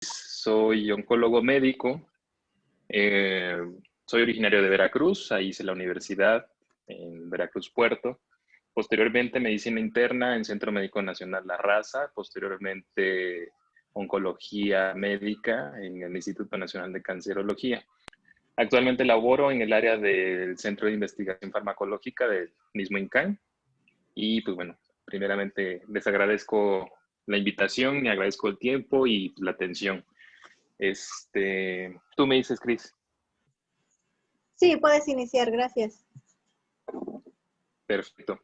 soy oncólogo médico, eh, soy originario de Veracruz, ahí hice la universidad en Veracruz Puerto. Posteriormente medicina interna en Centro Médico Nacional La Raza, posteriormente oncología médica en el Instituto Nacional de Cancerología. Actualmente laboro en el área del Centro de Investigación Farmacológica del mismo INCAN. Y pues bueno, primeramente les agradezco la invitación, me agradezco el tiempo y la atención. Tú me dices, Cris. Sí, puedes iniciar, gracias. Perfecto.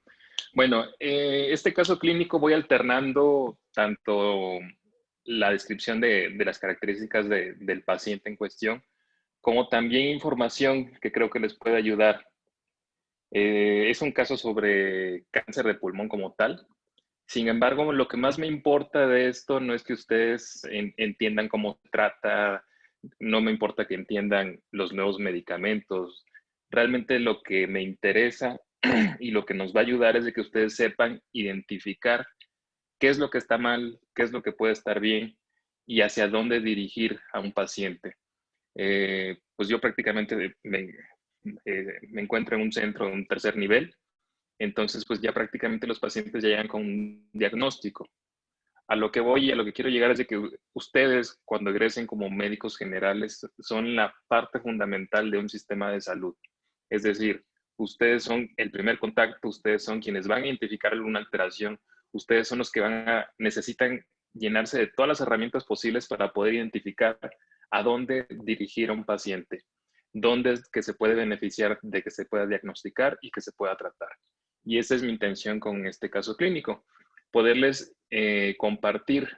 Bueno, este caso clínico voy alternando tanto la descripción de las características del paciente en cuestión, como también información que creo que les puede ayudar. Es un caso sobre cáncer de pulmón como tal. Sin embargo, lo que más me importa de esto no es que ustedes entiendan cómo se trata, no me importa que entiendan los nuevos medicamentos. Realmente lo que me interesa y lo que nos va a ayudar es de que ustedes sepan identificar qué es lo que está mal, qué es lo que puede estar bien y hacia dónde dirigir a un paciente. Pues yo prácticamente me encuentro en un centro de un tercer nivel, entonces pues ya prácticamente los pacientes ya llegan con un diagnóstico. A lo que voy y a lo que quiero llegar es de que ustedes, cuando egresen como médicos generales, son la parte fundamental de un sistema de salud. Es decir, ustedes son el primer contacto, ustedes son quienes van a identificar alguna alteración, ustedes son los que necesitan llenarse de todas las herramientas posibles para poder identificar a dónde dirigir a un paciente, dónde es que se puede beneficiar de que se pueda diagnosticar y que se pueda tratar. Y esa es mi intención con este caso clínico, poderles compartir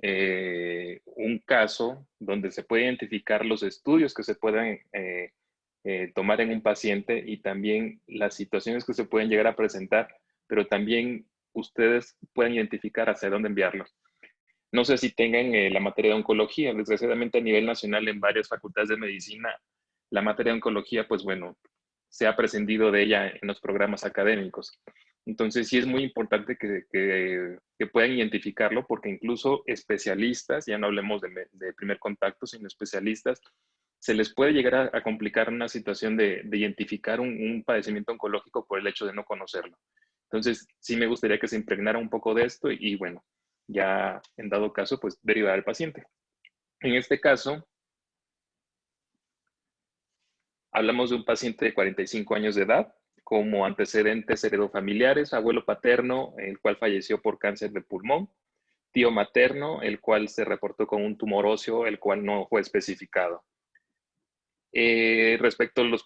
un caso donde se puede identificar los estudios que se puedan tomar en un paciente y también las situaciones que se pueden llegar a presentar, pero también ustedes pueden identificar hacia dónde enviarlo. No sé si tengan la materia de oncología, desgraciadamente a nivel nacional en varias facultades de medicina, la materia de oncología, pues bueno, se ha prescindido de ella en los programas académicos. Entonces sí es muy importante que puedan identificarlo porque incluso especialistas, ya no hablemos de primer contacto, sino especialistas, se les puede llegar a complicar una situación de identificar un padecimiento oncológico por el hecho de no conocerlo. Entonces sí me gustaría que se impregnara un poco de esto y bueno, ya en dado caso, pues derivar al paciente. En este caso, hablamos de un paciente de 45 años de edad, como antecedentes heredofamiliares, abuelo paterno, el cual falleció por cáncer de pulmón, tío materno, el cual se reportó con un tumor óseo, el cual no fue especificado. Respecto a los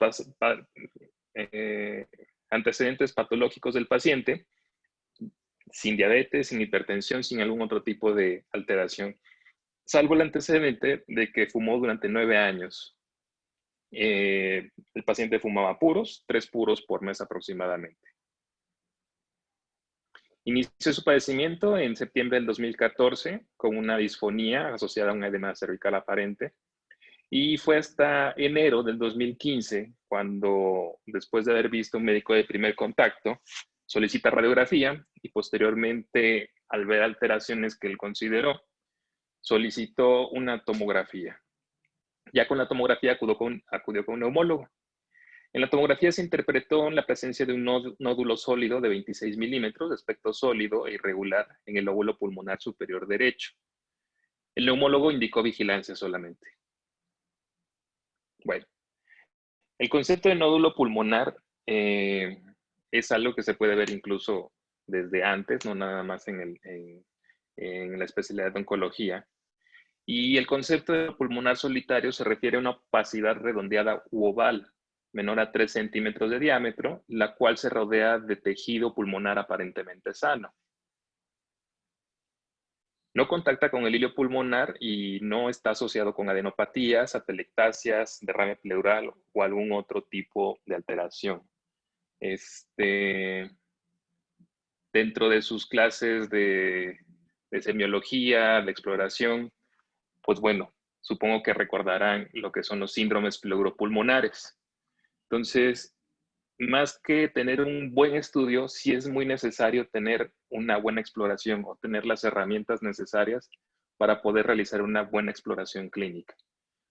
antecedentes patológicos del paciente, sin diabetes, sin hipertensión, sin algún otro tipo de alteración, salvo el antecedente de que fumó durante 9 años. El paciente fumaba puros, 3 puros por mes aproximadamente. Inició su padecimiento en septiembre del 2014 con una disfonía asociada a un edema cervical aparente y fue hasta enero del 2015 cuando, después de haber visto un médico de primer contacto, solicita radiografía y posteriormente, al ver alteraciones que él consideró, solicitó una tomografía. Ya con la tomografía acudió con un neumólogo. En la tomografía se interpretó la presencia de un nódulo sólido de 26 milímetros de aspecto sólido e irregular en el lóbulo pulmonar superior derecho. El neumólogo indicó vigilancia solamente. Bueno, el concepto de nódulo pulmonar es algo que se puede ver incluso desde antes, no nada más en la especialidad de oncología. Y el concepto de pulmonar solitario se refiere a una opacidad redondeada u oval, menor a 3 centímetros de diámetro, la cual se rodea de tejido pulmonar aparentemente sano. No contacta con el hilo pulmonar y no está asociado con adenopatías, atelectasias, derrame pleural o algún otro tipo de alteración. Dentro de sus clases de semiología, de exploración, pues bueno, supongo que recordarán lo que son los síndromes pleuropulmonares. Entonces, más que tener un buen estudio, sí es muy necesario tener una buena exploración o tener las herramientas necesarias para poder realizar una buena exploración clínica.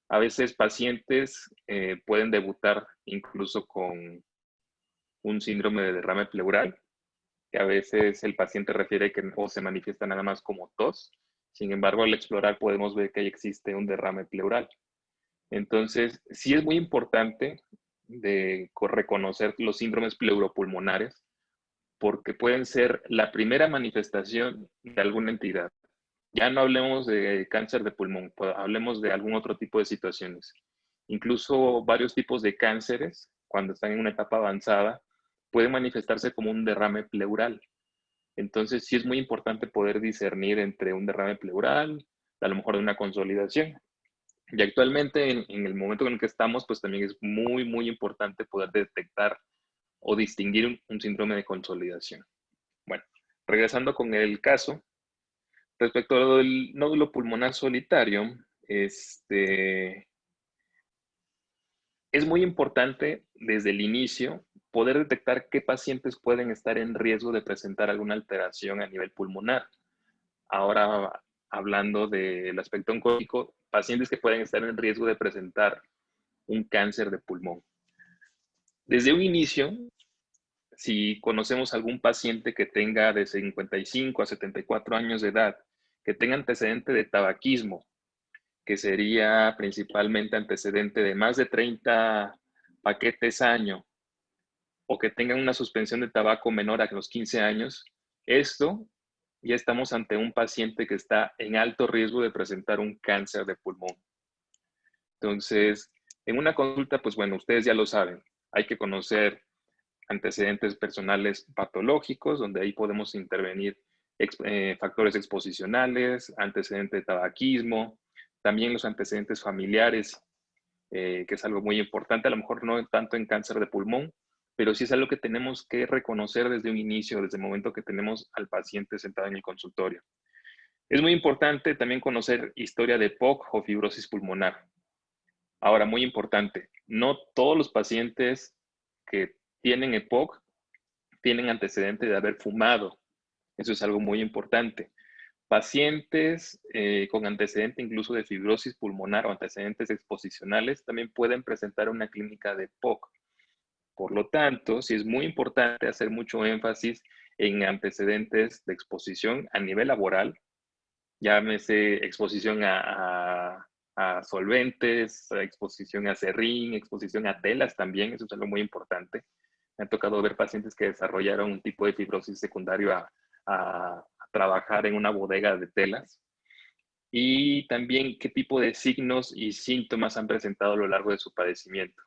A veces pacientes pueden debutar incluso con un síndrome de derrame pleural, que a veces el paciente refiere que o se manifiesta nada más como tos. Sin embargo, al explorar podemos ver que ahí existe un derrame pleural. Entonces, sí es muy importante reconocer los síndromes pleuropulmonares porque pueden ser la primera manifestación de alguna entidad. Ya no hablemos de cáncer de pulmón, hablemos de algún otro tipo de situaciones. Incluso varios tipos de cánceres, cuando están en una etapa avanzada, pueden manifestarse como un derrame pleural. Entonces, sí es muy importante poder discernir entre un derrame pleural, a lo mejor de una consolidación. Y actualmente, en el momento en el que estamos, pues también es muy, muy importante poder detectar o distinguir un síndrome de consolidación. Bueno, regresando con el caso, respecto a lo del nódulo pulmonar solitario, es muy importante desde el inicio poder detectar qué pacientes pueden estar en riesgo de presentar alguna alteración a nivel pulmonar. Ahora, hablando del aspecto oncológico, pacientes que pueden estar en riesgo de presentar un cáncer de pulmón. Desde un inicio, si conocemos algún paciente que tenga de 55 a 74 años de edad, que tenga antecedente de tabaquismo, que sería principalmente antecedente de más de 30 paquetes año, o que tengan una suspensión de tabaco menor a los 15 años, esto ya estamos ante un paciente que está en alto riesgo de presentar un cáncer de pulmón. Entonces, en una consulta, pues bueno, ustedes ya lo saben, hay que conocer antecedentes personales patológicos, donde ahí podemos intervenir factores exposicionales, antecedente de tabaquismo, también los antecedentes familiares, que es algo muy importante, a lo mejor no tanto en cáncer de pulmón, pero sí es algo que tenemos que reconocer desde un inicio, desde el momento que tenemos al paciente sentado en el consultorio. Es muy importante también conocer historia de POC o fibrosis pulmonar. Ahora, muy importante, no todos los pacientes que tienen EPOC tienen antecedente de haber fumado. Eso es algo muy importante. Pacientes con antecedente incluso de fibrosis pulmonar o antecedentes exposicionales también pueden presentar una clínica de POC. Por lo tanto, sí es muy importante hacer mucho énfasis en antecedentes de exposición a nivel laboral, llámese exposición a solventes, exposición a serrín, exposición a telas también, eso es algo muy importante. Me ha tocado ver pacientes que desarrollaron un tipo de fibrosis secundario a trabajar en una bodega de telas. Y también qué tipo de signos y síntomas han presentado a lo largo de su padecimiento.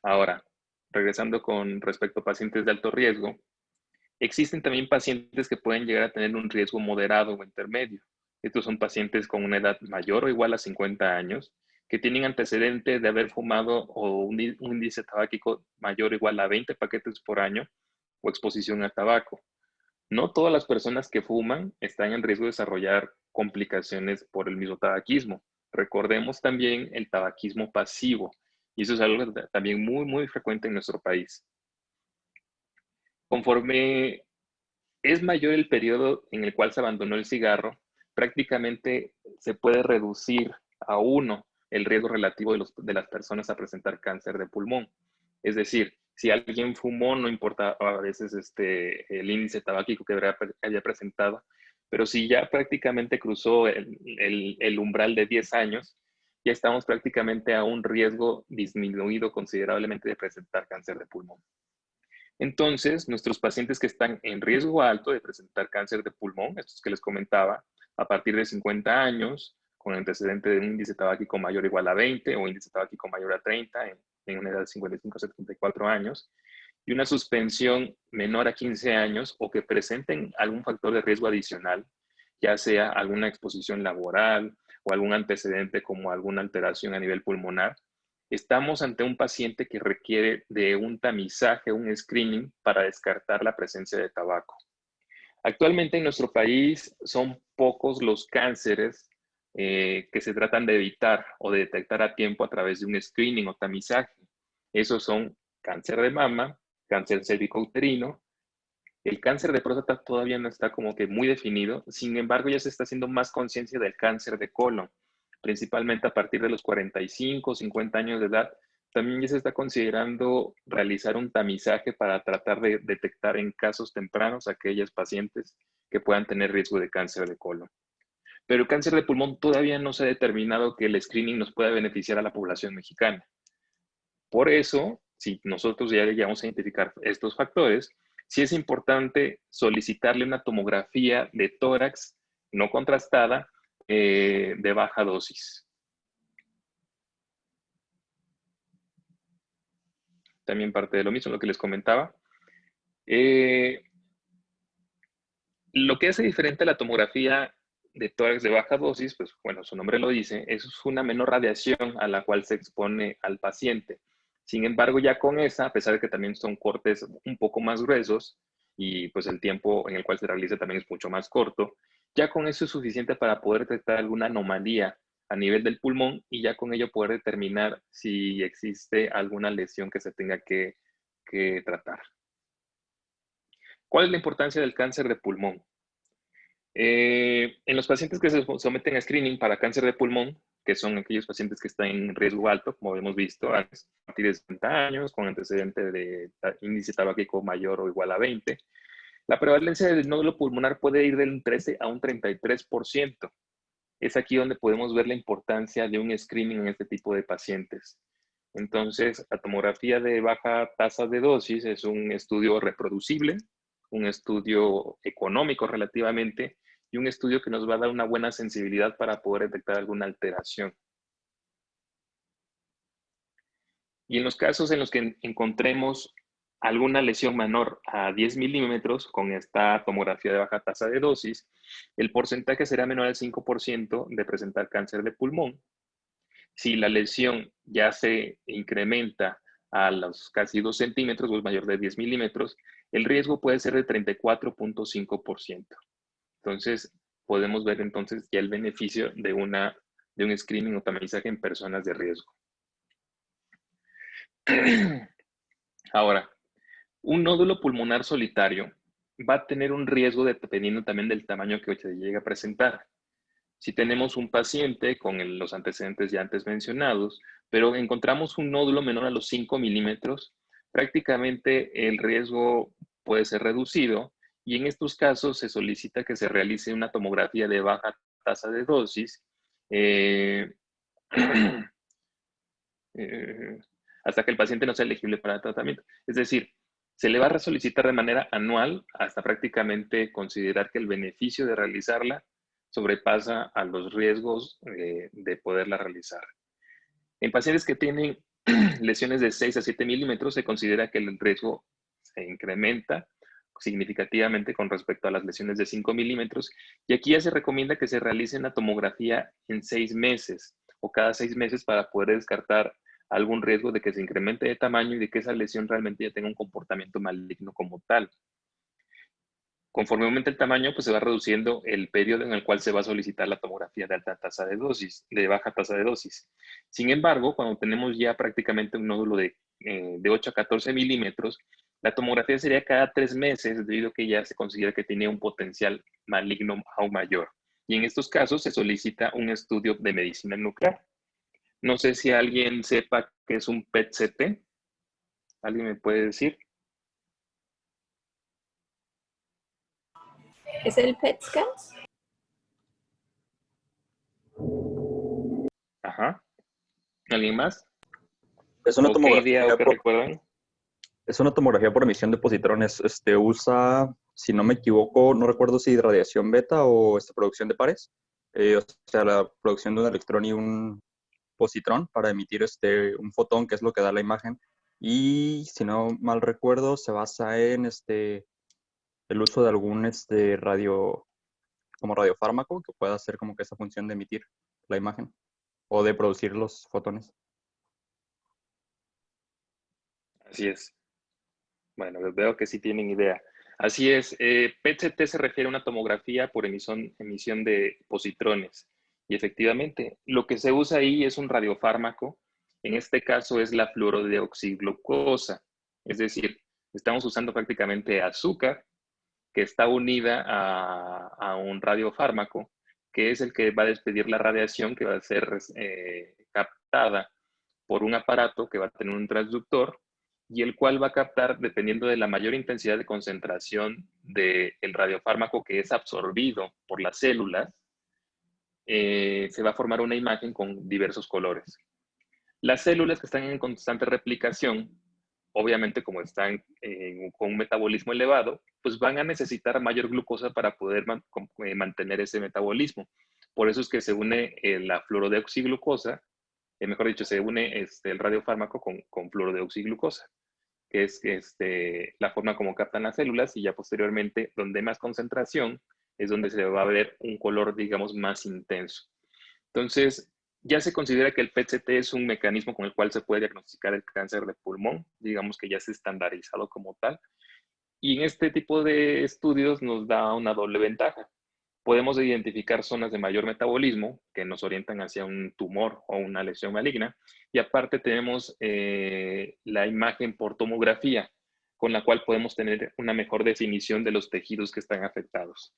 Ahora, regresando con respecto a pacientes de alto riesgo, existen también pacientes que pueden llegar a tener un riesgo moderado o intermedio. Estos son pacientes con una edad mayor o igual a 50 años, que tienen antecedente de haber fumado o un índice tabáquico mayor o igual a 20 paquetes por año o exposición a tabaco. No todas las personas que fuman están en riesgo de desarrollar complicaciones por el mismo tabaquismo. Recordemos también el tabaquismo pasivo, y eso es algo también muy, muy frecuente en nuestro país. Conforme es mayor el periodo en el cual se abandonó el cigarro, prácticamente se puede reducir a 1 el riesgo relativo de las personas a presentar cáncer de pulmón. Es decir, si alguien fumó, no importa a veces el índice tabáquico que haya presentado, pero si ya prácticamente cruzó el umbral de 10 años, ya estamos prácticamente a un riesgo disminuido considerablemente de presentar cáncer de pulmón. Entonces, nuestros pacientes que están en riesgo alto de presentar cáncer de pulmón, estos que les comentaba, a partir de 50 años, con antecedente de un índice tabáquico mayor o igual a 20 o índice tabáquico mayor a 30 en una edad de 55 a 74 años, y una suspensión menor a 15 años o que presenten algún factor de riesgo adicional, ya sea alguna exposición laboral o algún antecedente como alguna alteración a nivel pulmonar, estamos ante un paciente que requiere de un tamizaje, un screening para descartar la presencia de tabaco. Actualmente en nuestro país son pocos los cánceres que se tratan de evitar o de detectar a tiempo a través de un screening o tamizaje. Esos son cáncer de mama, cáncer cervicouterino, El cáncer de próstata todavía no está como que muy definido, sin embargo ya se está haciendo más conciencia del cáncer de colon, principalmente a partir de los 45 o 50 años de edad. También ya se está considerando realizar un tamizaje para tratar de detectar en casos tempranos a aquellas pacientes que puedan tener riesgo de cáncer de colon. Pero el cáncer de pulmón todavía no se ha determinado que el screening nos pueda beneficiar a la población mexicana. Por eso, si nosotros ya llegamos a identificar estos factores, sí es importante solicitarle una tomografía de tórax no contrastada de baja dosis. También parte de lo mismo, lo que les comentaba. Lo que hace diferente a la tomografía de tórax de baja dosis, pues bueno, su nombre lo dice, es una menor radiación a la cual se expone al paciente. Sin embargo, ya con esa, a pesar de que también son cortes un poco más gruesos y pues el tiempo en el cual se realiza también es mucho más corto, ya con eso es suficiente para poder detectar alguna anomalía a nivel del pulmón y ya con ello poder determinar si existe alguna lesión que se tenga que tratar. ¿Cuál es la importancia del cáncer de pulmón? En los pacientes que se someten a screening para cáncer de pulmón, que son aquellos pacientes que están en riesgo alto, como hemos visto antes, a partir de 60 años, con antecedente de índice tabáquico mayor o igual a 20, la prevalencia del nódulo pulmonar puede ir del 13 a un 33%. Es aquí donde podemos ver la importancia de un screening en este tipo de pacientes. Entonces, la tomografía de baja tasa de dosis es un estudio reproducible, un estudio económico relativamente y un estudio que nos va a dar una buena sensibilidad para poder detectar alguna alteración. Y en los casos en los que encontremos alguna lesión menor a 10 milímetros con esta tomografía de baja tasa de dosis, el porcentaje será menor al 5% de presentar cáncer de pulmón. Si la lesión ya se incrementa a los casi 2 centímetros o es mayor de 10 milímetros, el riesgo puede ser de 34.5%. Entonces, podemos ver entonces ya el beneficio de un screening o tamizaje en personas de riesgo. Ahora, un nódulo pulmonar solitario va a tener un riesgo dependiendo también del tamaño que se llegue a presentar. Si tenemos un paciente con los antecedentes ya antes mencionados, pero encontramos un nódulo menor a los 5 milímetros, prácticamente el riesgo puede ser reducido y en estos casos se solicita que se realice una tomografía de baja tasa de dosis hasta que el paciente no sea elegible para el tratamiento. Es decir, se le va a solicitar de manera anual hasta prácticamente considerar que el beneficio de realizarla sobrepasa a los riesgos de poderla realizar. En pacientes que tienen lesiones de 6 a 7 milímetros, se considera que el riesgo se incrementa significativamente con respecto a las lesiones de 5 milímetros. Y aquí ya se recomienda que se realice una tomografía en 6 meses o cada 6 meses para poder descartar algún riesgo de que se incremente de tamaño y de que esa lesión realmente ya tenga un comportamiento maligno como tal. Conforme aumenta el tamaño, pues se va reduciendo el periodo en el cual se va a solicitar la tomografía de alta tasa de dosis, de baja tasa de dosis. Sin embargo, cuando tenemos ya prácticamente un nódulo de 8 a 14 milímetros, la tomografía sería cada 3 meses, debido a que ya se considera que tiene un potencial maligno aún mayor. Y en estos casos se solicita un estudio de medicina nuclear. No sé si alguien sepa qué es un PET-CT. ¿Alguien me puede decir? ¿Es el PET scan? Ajá. ¿Alguien más? Es una ¿O qué idea o tomografía qué recuerdan? es una tomografía por emisión de positrones. Usa, si no me equivoco, no recuerdo si radiación beta o producción de pares. O sea, la producción de un electrón y un positrón para emitir un fotón, que es lo que da la imagen. Y si no mal recuerdo, se basa en el uso de algún como radiofármaco que pueda hacer como que esa función de emitir la imagen o de producir los fotones. Así es. Bueno, veo que sí tienen idea. Así es, PET-CT se refiere a una tomografía por emisión de positrones. Y efectivamente, lo que se usa ahí es un radiofármaco. En este caso es la fluorodeoxiglucosa. Es decir, estamos usando prácticamente azúcar que está unida a un radiofármaco, que es el que va a despedir la radiación que va a ser captada por un aparato que va a tener un transductor y el cual va a captar, dependiendo de la mayor intensidad de concentración del radiofármaco que es absorbido por las células, se va a formar una imagen con diversos colores. Las células que están en constante replicación, obviamente como están con un metabolismo elevado, pues van a necesitar mayor glucosa para poder mantener ese metabolismo. Por eso es que se une la fluorodeoxiglucosa, mejor dicho, se une el radiofármaco con fluorodeoxiglucosa, que es la forma como captan las células, y ya posteriormente, donde hay más concentración, es donde se va a ver un color, digamos, más intenso. Entonces, ya se considera que el PET-CT es un mecanismo con el cual se puede diagnosticar el cáncer de pulmón, digamos que ya es estandarizado como tal. Y en este tipo de estudios nos da una doble ventaja. Podemos identificar zonas de mayor metabolismo que nos orientan hacia un tumor o una lesión maligna. Y aparte tenemos la imagen por tomografía, con la cual podemos tener una mejor definición de los tejidos que están afectados.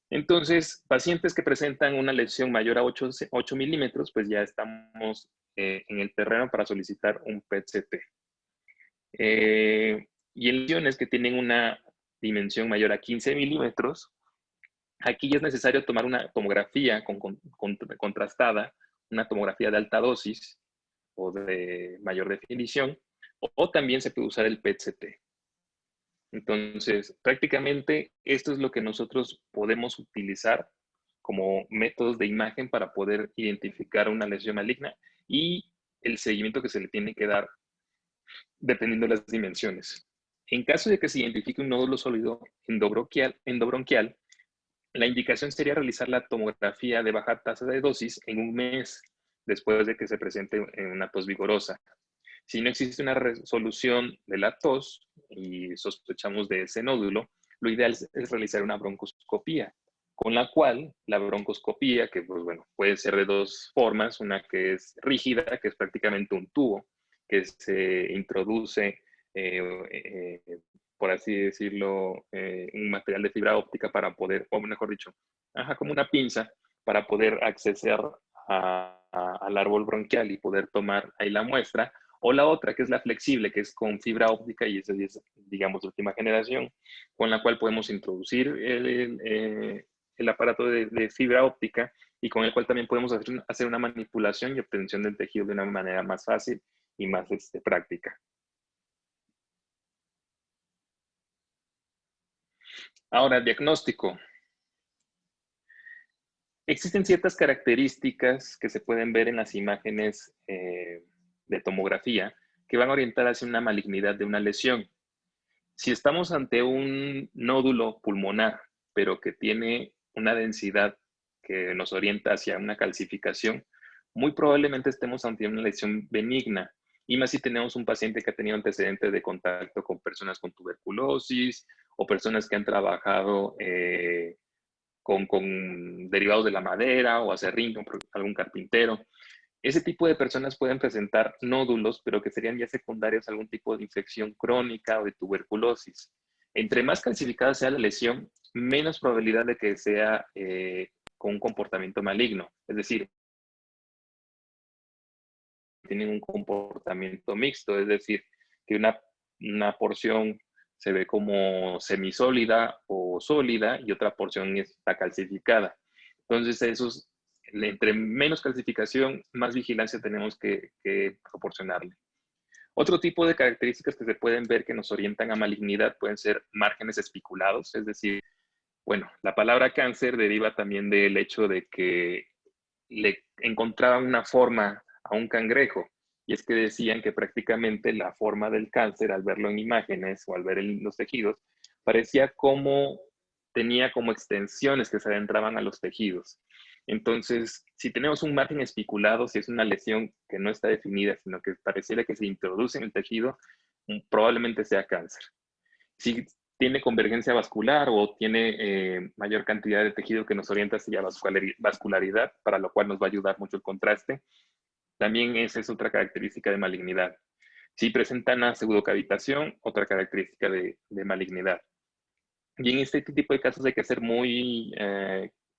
Entonces, pacientes que presentan una lesión mayor a 8 milímetros, pues ya estamos en el terreno para solicitar un PET-CT. Y en lesiones que tienen una dimensión mayor a 15 milímetros, aquí ya es necesario tomar una tomografía contrastada, una tomografía de alta dosis o de mayor definición, o también se puede usar el PET-CT. Entonces, prácticamente esto es lo que nosotros podemos utilizar como métodos de imagen para poder identificar una lesión maligna y el seguimiento que se le tiene que dar dependiendo de las dimensiones. En caso de que se identifique un nódulo sólido endobronquial, la indicación sería realizar la tomografía de baja tasa de dosis en un mes después de que se presente una tos vigorosa. Si no existe una resolución de la tos y sospechamos de ese nódulo, lo ideal es realizar una broncoscopía, con la cual la broncoscopía, que pues bueno, puede ser de dos formas, una que es rígida, que es prácticamente un tubo que se introduce, por así decirlo, un material de fibra óptica para poder, o mejor dicho, como una pinza para poder acceder al árbol bronquial y poder tomar ahí la muestra. O la otra, que es la flexible, que es con fibra óptica, y esa es, digamos, de última generación, con la cual podemos introducir el aparato de fibra óptica y con el cual también podemos hacer una manipulación y obtención del tejido de una manera más fácil y más práctica. Ahora, diagnóstico. Existen ciertas características que se pueden ver en las imágenes de tomografía que van a orientar hacia una malignidad de una lesión. Si estamos ante un nódulo pulmonar, pero que tiene una densidad que nos orienta hacia una calcificación, muy probablemente estemos ante una lesión benigna. Y más si tenemos un paciente que ha tenido antecedentes de contacto con personas con tuberculosis o personas que han trabajado con derivados de la madera o acerrín, con algún carpintero. Ese tipo de personas pueden presentar nódulos, pero que serían ya secundarios a algún tipo de infección crónica o de tuberculosis. Entre más calcificada sea la lesión, menos probabilidad de que sea con un comportamiento maligno. Es decir, tienen un comportamiento mixto, es decir, que una porción se ve como semisólida o sólida y otra porción está calcificada. Entonces, esos, entre menos calcificación, más vigilancia tenemos que proporcionarle. Otro tipo de características que se pueden ver que nos orientan a malignidad pueden ser márgenes espiculados, es decir, bueno, la palabra cáncer deriva también del hecho de que le encontraban una forma a un cangrejo, y es que decían que prácticamente la forma del cáncer, al verlo en imágenes o al ver los tejidos, parecía como tenía como extensiones que se adentraban a los tejidos. Entonces, si tenemos un margen espiculado, si es una lesión que no está definida, sino que pareciera que se introduce en el tejido, probablemente sea cáncer. Si tiene convergencia vascular o tiene mayor cantidad de tejido que nos orienta hacia vascularidad, para lo cual nos va a ayudar mucho el contraste, también esa es otra característica de malignidad. Si presenta una pseudocavitación, otra característica de malignidad. Y en este tipo de casos hay que ser muy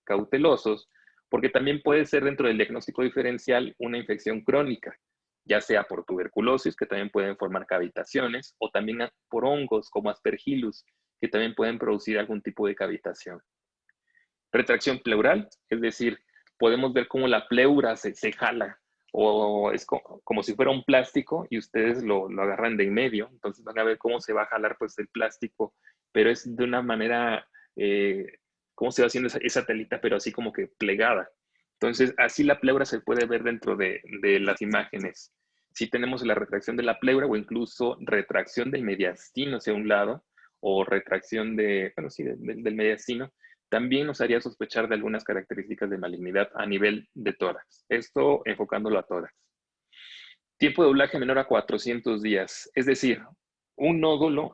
cautelosos, porque también puede ser dentro del diagnóstico diferencial una infección crónica, ya sea por tuberculosis, que también pueden formar cavitaciones, o también por hongos como Aspergillus, que también pueden producir algún tipo de cavitación. Retracción pleural, es decir, podemos ver cómo la pleura se jala, o es como si fuera un plástico y ustedes lo agarran de en medio, entonces van a ver cómo se va a jalar pues el plástico, pero es de una manera, cómo se va haciendo esa telita, pero así como que plegada. Entonces, así la pleura se puede ver dentro de las imágenes. Si tenemos la retracción de la pleura o incluso retracción del mediastino hacia un lado, o retracción bueno, sí, del mediastino, también nos haría sospechar de algunas características de malignidad a nivel de tórax. Esto enfocándolo a tórax. Tiempo de doblaje menor a 400 días. Es decir, un nódulo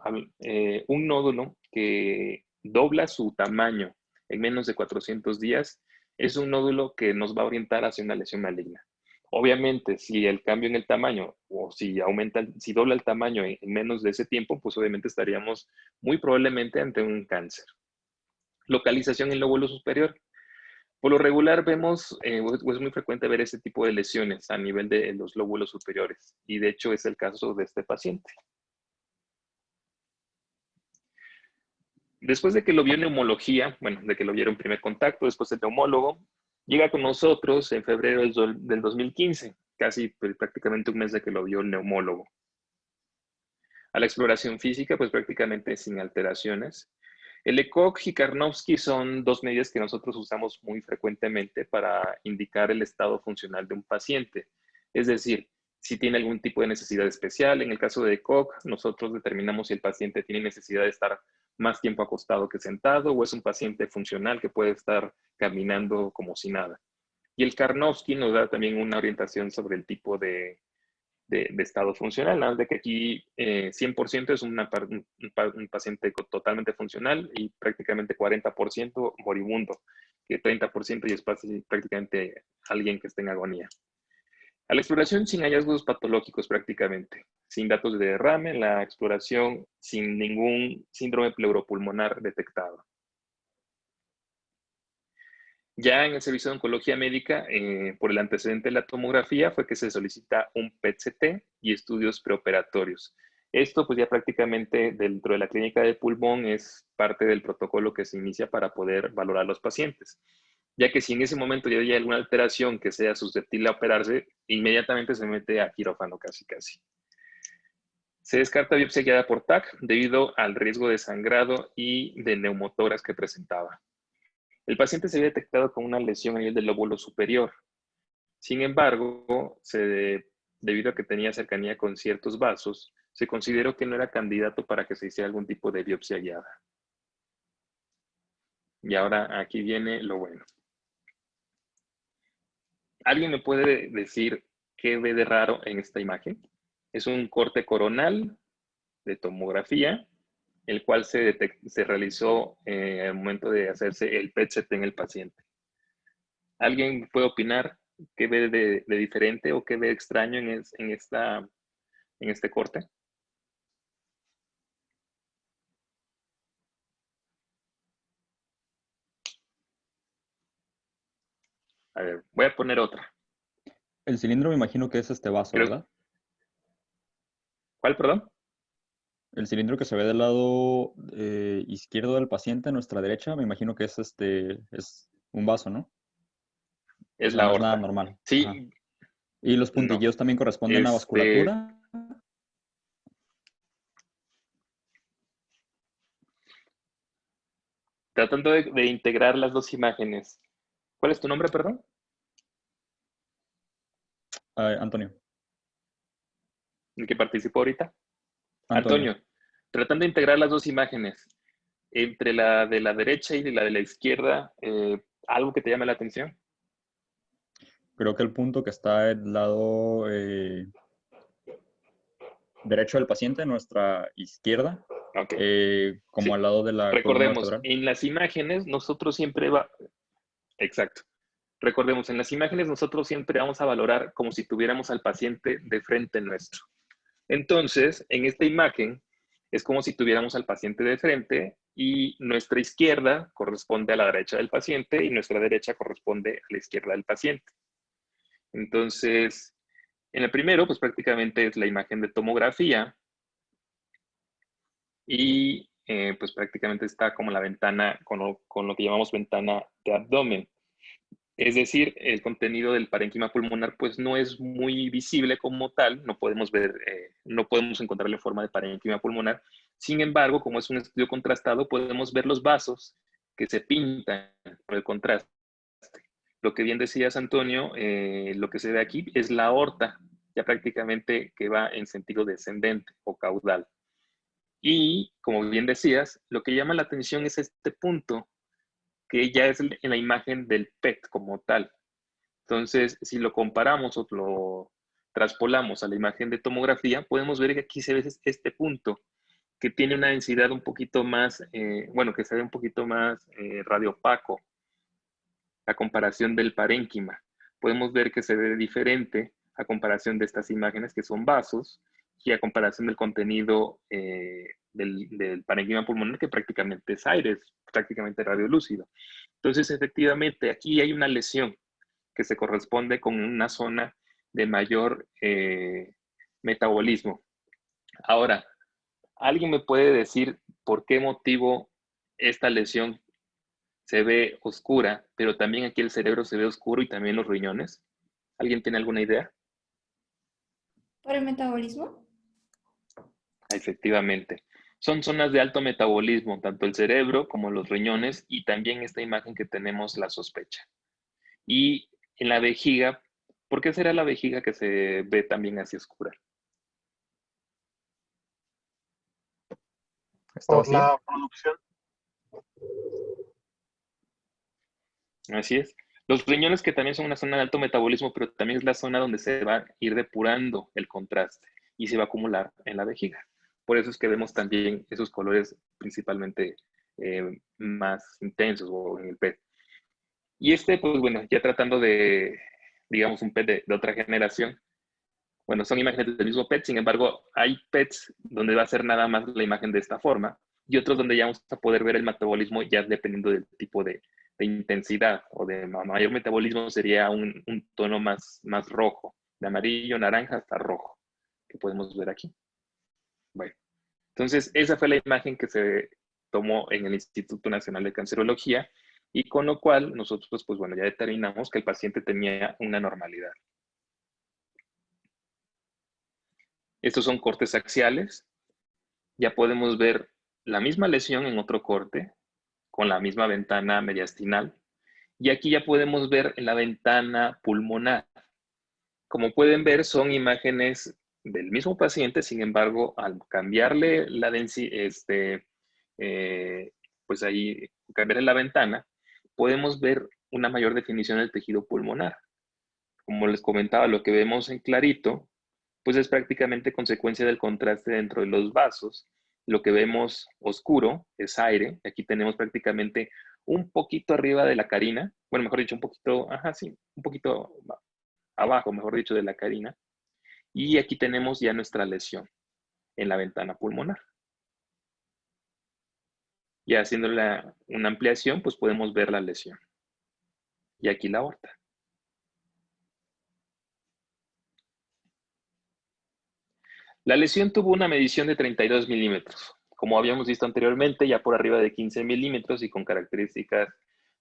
que dobla su tamaño en menos de 400 días es un nódulo que nos va a orientar hacia una lesión maligna. Obviamente, si el cambio en el tamaño o si dobla el tamaño en menos de ese tiempo, pues obviamente estaríamos muy probablemente ante un cáncer. Localización en el lóbulo superior. Por lo regular vemos, o es muy frecuente ver ese tipo de lesiones a nivel de los lóbulos superiores, y de hecho es el caso de este paciente. Después de que lo vio en neumología, bueno, de que lo vieron en primer contacto, después el neumólogo, llega con nosotros en febrero del 2015, casi prácticamente un mes de que lo vio el neumólogo. A la exploración física, pues prácticamente sin alteraciones. El ECOG y Karnofsky son dos medidas que nosotros usamos muy frecuentemente para indicar el estado funcional de un paciente. Es decir, si tiene algún tipo de necesidad especial. En el caso de ECOG, nosotros determinamos si el paciente tiene necesidad de estar más tiempo acostado que sentado o es un paciente funcional que puede estar caminando como si nada. Y el Karnofsky nos da también una orientación sobre el tipo de estado funcional, nada más de que aquí 100% es un paciente totalmente funcional y prácticamente 40% moribundo, que 30% y es prácticamente alguien que está en agonía. A la exploración sin hallazgos patológicos prácticamente, sin datos de derrame, la exploración sin ningún síndrome pleuropulmonar detectado. Ya en el servicio de oncología médica, por el antecedente de la tomografía, fue que se solicita un PET-CT y estudios preoperatorios. Esto, pues ya prácticamente dentro de la clínica de pulmón es parte del protocolo que se inicia para poder valorar a los pacientes. Ya que si en ese momento ya hay alguna alteración que sea susceptible a operarse, inmediatamente se mete a quirófano casi. Se descarta biopsia guiada por TAC debido al riesgo de sangrado y de neumotoras que presentaba. El paciente se había detectado con una lesión a nivel del lóbulo superior. Sin embargo, debido a que tenía cercanía con ciertos vasos, se consideró que no era candidato para que se hiciera algún tipo de biopsia guiada. Y ahora aquí viene lo bueno. ¿Alguien me puede decir qué ve de raro en esta imagen? Es un corte coronal de tomografía, el cual se realizó al momento de hacerse el PET-CT en el paciente. ¿Alguien puede opinar qué ve de diferente o qué ve extraño en este corte? A ver, voy a poner otra. El cilindro me imagino que es este vaso, ¿verdad? ¿Cuál, perdón? El cilindro que se ve del lado izquierdo del paciente, a nuestra derecha, me imagino que es un vaso, ¿no? O Es sea, la no es nada aorta. normal. Sí, Ajá. ¿Y los no. puntilleos también corresponden a vasculatura? Tratando de integrar las dos imágenes. ¿Cuál es tu nombre, perdón? Antonio. ¿El que participó ahorita? Antonio. Antonio, tratando de integrar las dos imágenes, entre la de la derecha y la de la izquierda, ¿algo que te llame la atención? Creo que el punto que está del lado derecho del paciente, a nuestra izquierda, Ok. como Sí. al lado de la columna Recordemos, vertebral. en las imágenes nosotros siempre exacto. Recordemos, en las imágenes nosotros siempre vamos a valorar como si tuviéramos al paciente de frente nuestro. Entonces, en esta imagen es como si tuviéramos al paciente de frente y nuestra izquierda corresponde a la derecha del paciente y nuestra derecha corresponde a la izquierda del paciente. Entonces, en el primero, pues prácticamente es la imagen de tomografía y pues prácticamente está como la ventana, con lo que llamamos ventana de abdomen. Es decir, el contenido del parénquima pulmonar pues no es muy visible como tal, no podemos ver, no podemos encontrarlo en forma de parénquima pulmonar. Sin embargo, como es un estudio contrastado, podemos ver los vasos que se pintan por el contraste. Lo que bien decías, Antonio, lo que se ve aquí es la aorta, ya prácticamente que va en sentido descendente o caudal. Y como bien decías, lo que llama la atención es este punto, que ya es en la imagen del PET como tal. Entonces, si lo comparamos o lo traspolamos a la imagen de tomografía, podemos ver que aquí se ve este punto, que tiene una densidad un poquito más, bueno, que se ve un poquito más radiopaco a comparación del parénquima. Podemos ver que se ve diferente a comparación de estas imágenes que son vasos y a comparación del contenido del parénquima pulmonar, que prácticamente es aire, es prácticamente radiolúcido. Entonces, efectivamente, aquí hay una lesión que se corresponde con una zona de mayor metabolismo. Ahora, ¿alguien me puede decir por qué motivo esta lesión se ve oscura, pero también aquí el cerebro se ve oscuro y también los riñones? ¿Alguien tiene alguna idea? ¿Por el metabolismo? Efectivamente. Son zonas de alto metabolismo, tanto el cerebro como los riñones, y también esta imagen que tenemos la sospecha. Y en la vejiga, ¿por qué será la vejiga que se ve también así oscura? ¿Está Por vacía? la producción. Así es. Los riñones, que también son una zona de alto metabolismo, pero también es la zona donde se va a ir depurando el contraste y se va a acumular en la vejiga. Por eso es que vemos también esos colores principalmente más intensos o en el PET. Y este, pues bueno, ya tratando de, digamos, un PET de otra generación. Bueno, son imágenes del mismo PET, sin embargo, hay PETs donde va a ser nada más la imagen de esta forma y otros donde ya vamos a poder ver el metabolismo ya dependiendo del tipo de intensidad o de mayor metabolismo sería un tono más rojo, de amarillo, naranja hasta rojo, que podemos ver aquí. Bueno, entonces esa fue la imagen que se tomó en el Instituto Nacional de Cancerología y con lo cual nosotros, pues bueno, ya determinamos que el paciente tenía una normalidad. Estos son cortes axiales. Ya podemos ver la misma lesión en otro corte, con la misma ventana mediastinal. Y aquí ya podemos ver la ventana pulmonar. Como pueden ver, son imágenes del mismo paciente, sin embargo, al cambiarle la densidad, pues ahí, cambiarle la ventana, podemos ver una mayor definición del tejido pulmonar. Como les comentaba, lo que vemos en clarito, pues es prácticamente consecuencia del contraste dentro de los vasos. Lo que vemos oscuro es aire. Aquí tenemos prácticamente un poquito arriba de la carina. Bueno, mejor dicho, un poquito, ajá, sí, un poquito abajo, mejor dicho, de la carina. Y aquí tenemos ya nuestra lesión en la ventana pulmonar. Y haciendo una ampliación, pues podemos ver la lesión. Y aquí la aorta. La lesión tuvo una medición de 32 milímetros. Como habíamos visto anteriormente, ya por arriba de 15 milímetros y con características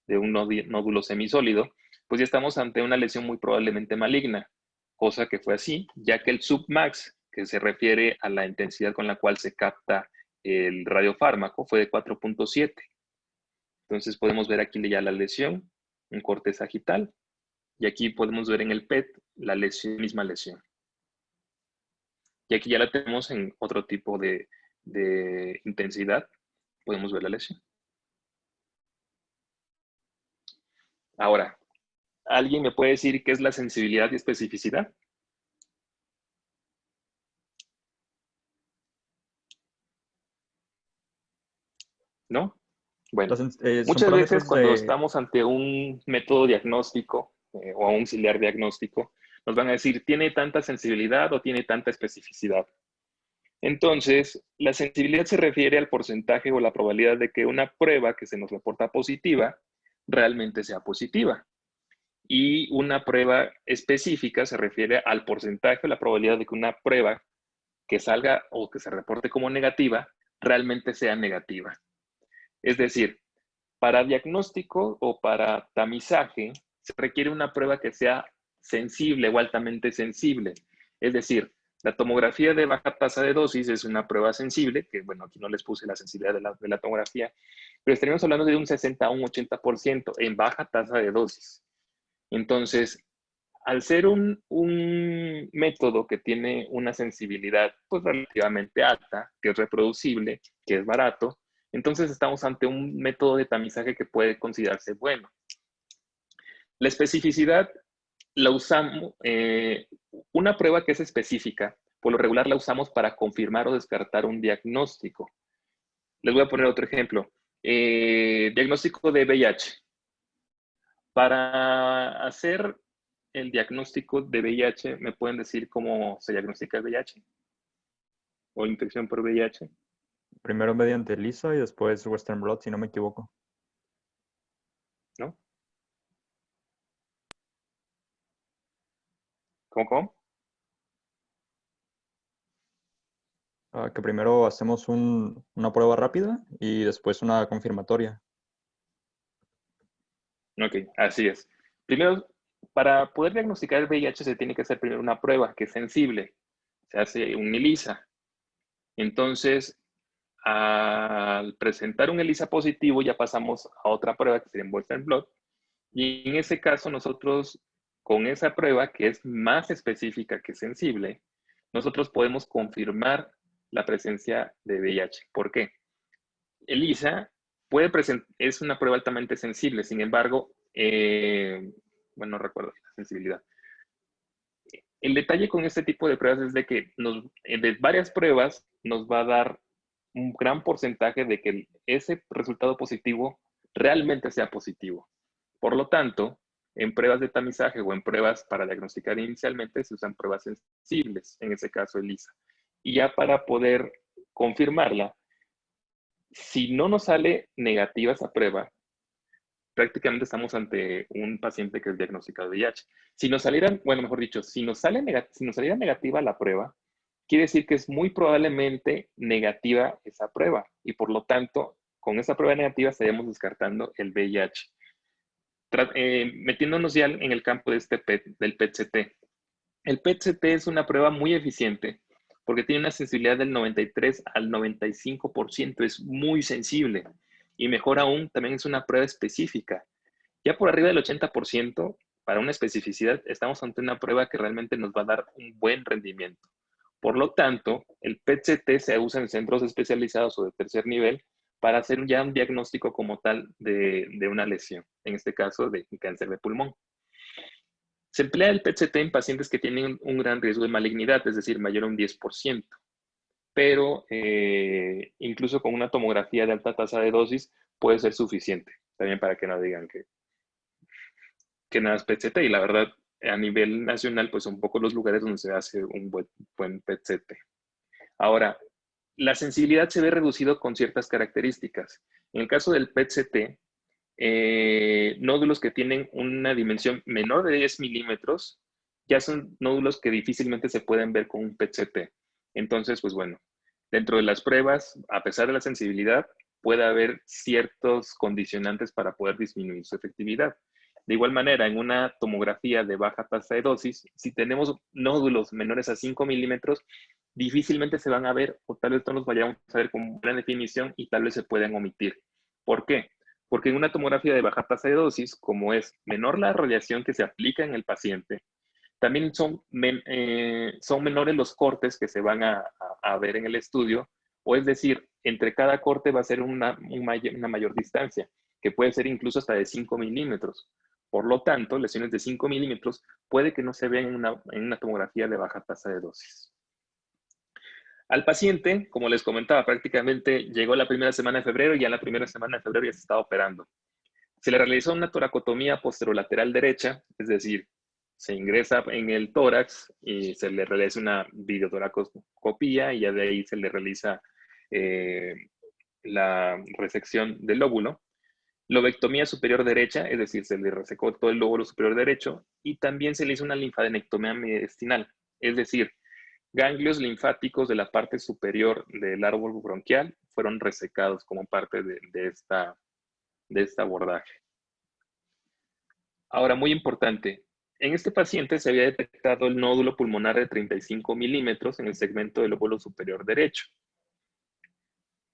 de un nódulo semisólido, pues ya estamos ante una lesión muy probablemente maligna, cosa que fue así, ya que el submax, que se refiere a la intensidad con la cual se capta el radiofármaco, fue de 4.7. Entonces podemos ver aquí ya la lesión, un corte sagital, y aquí podemos ver en el PET la lesión, misma lesión. Y aquí ya la tenemos en otro tipo de intensidad. Podemos ver la lesión. Ahora, ¿alguien me puede decir qué es la sensibilidad y especificidad? ¿No? Bueno, muchas veces cuando estamos ante un método diagnóstico o un auxiliar diagnóstico, nos van a decir, ¿tiene tanta sensibilidad o tiene tanta especificidad? Entonces, la sensibilidad se refiere al porcentaje o la probabilidad de que una prueba que se nos reporta positiva realmente sea positiva. Y una prueba específica se refiere al porcentaje o la probabilidad de que una prueba que salga o que se reporte como negativa realmente sea negativa. Es decir, para diagnóstico o para tamizaje se requiere una prueba que sea sensible o altamente sensible. Es decir, la tomografía de baja tasa de dosis es una prueba sensible, que bueno, aquí no les puse la sensibilidad de la tomografía, pero estaríamos hablando de un 60 a un 80% en baja tasa de dosis. Entonces, al ser un método que tiene una sensibilidad pues, relativamente alta, que es reproducible, que es barato, entonces estamos ante un método de tamizaje que puede considerarse bueno. La especificidad la usamos, una prueba que es específica, por lo regular la usamos para confirmar o descartar un diagnóstico. Les voy a poner otro ejemplo. Diagnóstico de VIH. Para hacer el diagnóstico de VIH, ¿me pueden decir cómo se diagnostica el VIH? ¿O infección por VIH? Primero mediante ELISA y después Western Blot, si no me equivoco. ¿No? ¿Cómo? Que primero hacemos una prueba rápida y después una confirmatoria. Ok, así es. Primero, para poder diagnosticar el VIH se tiene que hacer primero una prueba que es sensible. Se hace un ELISA. Entonces, al presentar un ELISA positivo, ya pasamos a otra prueba que sería en Western Blot. Y en ese caso, nosotros, con esa prueba que es más específica que sensible, nosotros podemos confirmar la presencia de VIH. ¿Por qué? ELISA es una prueba altamente sensible, sin embargo, bueno, no recuerdo la sensibilidad. El detalle con este tipo de pruebas es de que de varias pruebas nos va a dar un gran porcentaje de que ese resultado positivo realmente sea positivo. Por lo tanto, en pruebas de tamizaje o en pruebas para diagnosticar inicialmente se usan pruebas sensibles, en ese caso ELISA. Y ya para poder confirmarla, si no nos sale negativa esa prueba, prácticamente estamos ante un paciente que es diagnosticado de VIH. Si nos salieran, bueno, mejor dicho, si nos saliera negativa la prueba, quiere decir que es muy probablemente negativa esa prueba y por lo tanto, con esa prueba negativa estaríamos descartando el VIH. Metiéndonos ya en el campo de del PET-CT. El PET-CT es una prueba muy eficiente porque tiene una sensibilidad del 93 al 95%, es muy sensible. Y mejor aún, también es una prueba específica. Ya por arriba del 80%, para una especificidad, estamos ante una prueba que realmente nos va a dar un buen rendimiento. Por lo tanto, el PET-CT se usa en centros especializados o de tercer nivel para hacer ya un diagnóstico como tal de una lesión, en este caso de cáncer de pulmón. Se emplea el PET-CT en pacientes que tienen un gran riesgo de malignidad, es decir, mayor a un 10%, pero incluso con una tomografía de alta tasa de dosis puede ser suficiente, también para que no digan que nada es PET-CT, y la verdad, a nivel nacional, pues son pocos los lugares donde se hace un buen PET-CT. Ahora, la sensibilidad se ve reducido con ciertas características. En el caso del PET-CT, nódulos que tienen una dimensión menor de 10 milímetros ya son nódulos que difícilmente se pueden ver con un PET-CT. Entonces, pues bueno, dentro de las pruebas, a pesar de la sensibilidad, puede haber ciertos condicionantes para poder disminuir su efectividad. De igual manera, en una tomografía de baja tasa de dosis, si tenemos nódulos menores a 5 milímetros, difícilmente se van a ver o tal vez no los vayamos a ver con buena definición y tal vez se pueden omitir. ¿Por qué? Porque en una tomografía de baja tasa de dosis, como es menor la radiación que se aplica en el paciente, también son menores los cortes que se van a ver en el estudio, o es decir, entre cada corte va a ser una mayor distancia, que puede ser incluso hasta de 5 milímetros. Por lo tanto, lesiones de 5 milímetros puede que no se vean en una tomografía de baja tasa de dosis. Al paciente, como les comentaba, prácticamente llegó la primera semana de febrero y ya en la primera semana de febrero ya se estaba operando. Se le realizó una toracotomía posterolateral derecha, es decir, se ingresa en el tórax y se le realiza una videotoracoscopía y ya de ahí se le realiza la resección del lóbulo. Lobectomía superior derecha, es decir, se le resecó todo el lóbulo superior derecho y también se le hizo una linfadenectomía mediastinal, es decir, ganglios linfáticos de la parte superior del árbol bronquial fueron resecados como parte de este abordaje. Ahora, muy importante, en este paciente se había detectado el nódulo pulmonar de 35 milímetros en el segmento del lóbulo superior derecho.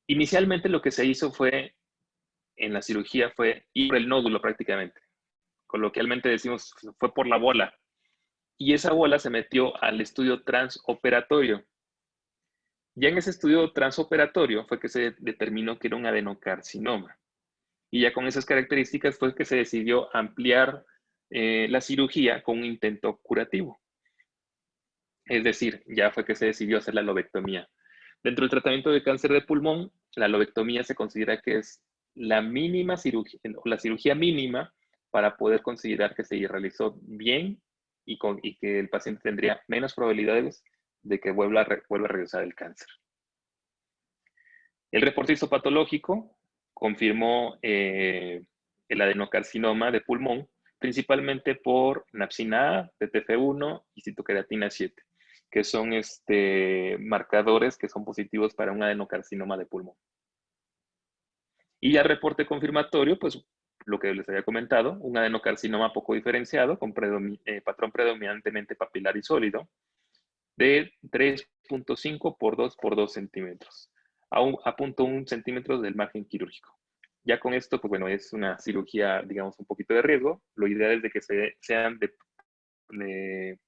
Inicialmente lo que se hizo fue, en la cirugía, fue ir por el nódulo prácticamente. Coloquialmente decimos, fue por la bola. Y esa bola se metió al estudio transoperatorio. Ya en ese estudio transoperatorio fue que se determinó que era un adenocarcinoma. Y ya con esas características fue que se decidió ampliar la cirugía con un intento curativo. Es decir, ya fue que se decidió hacer la lobectomía. Dentro del tratamiento de cáncer de pulmón, la lobectomía se considera que es la mínima cirugía, la cirugía mínima para poder considerar que se realizó bien y que el paciente tendría menos probabilidades de que vuelva a regresar el cáncer. El reporte histopatológico confirmó el adenocarcinoma de pulmón, principalmente por napsina A, TTF1 y citoqueratina 7, que son marcadores que son positivos para un adenocarcinoma de pulmón. Y ya el reporte confirmatorio, pues lo que les había comentado, un adenocarcinoma poco diferenciado con patrón predominantemente papilar y sólido de 3.5 por 2 por 2 centímetros, a 0.1 centímetros del margen quirúrgico. Ya con esto, pues bueno, es una cirugía, digamos, un poquito de riesgo. Lo ideal es de que sean de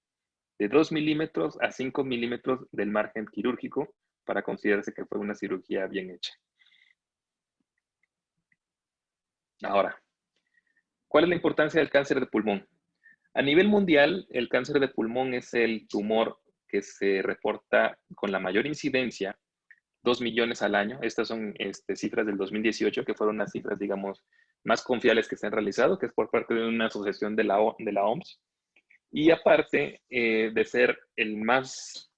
2 milímetros a 5 milímetros del margen quirúrgico para considerarse que fue una cirugía bien hecha. Ahora, ¿cuál es la importancia del cáncer de pulmón? A nivel mundial, el cáncer de pulmón es el tumor que se reporta con la mayor incidencia, 2 millones al año. Estas son cifras del 2018, que fueron las cifras, digamos, más confiables que se han realizado, que es por parte de una asociación de la OMS. Y aparte de ser el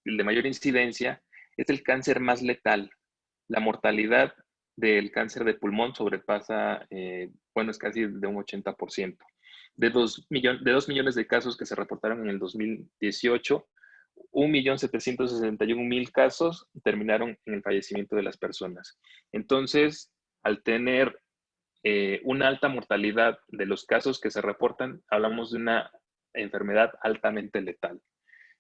de mayor incidencia, es el cáncer más letal. La mortalidad del cáncer de pulmón sobrepasa, bueno, es casi de un 80%. De 2 millones de casos que se reportaron en el 2018, 1.761.000 casos terminaron en el fallecimiento de las personas. Entonces, al tener una alta mortalidad de los casos que se reportan, hablamos de una enfermedad altamente letal.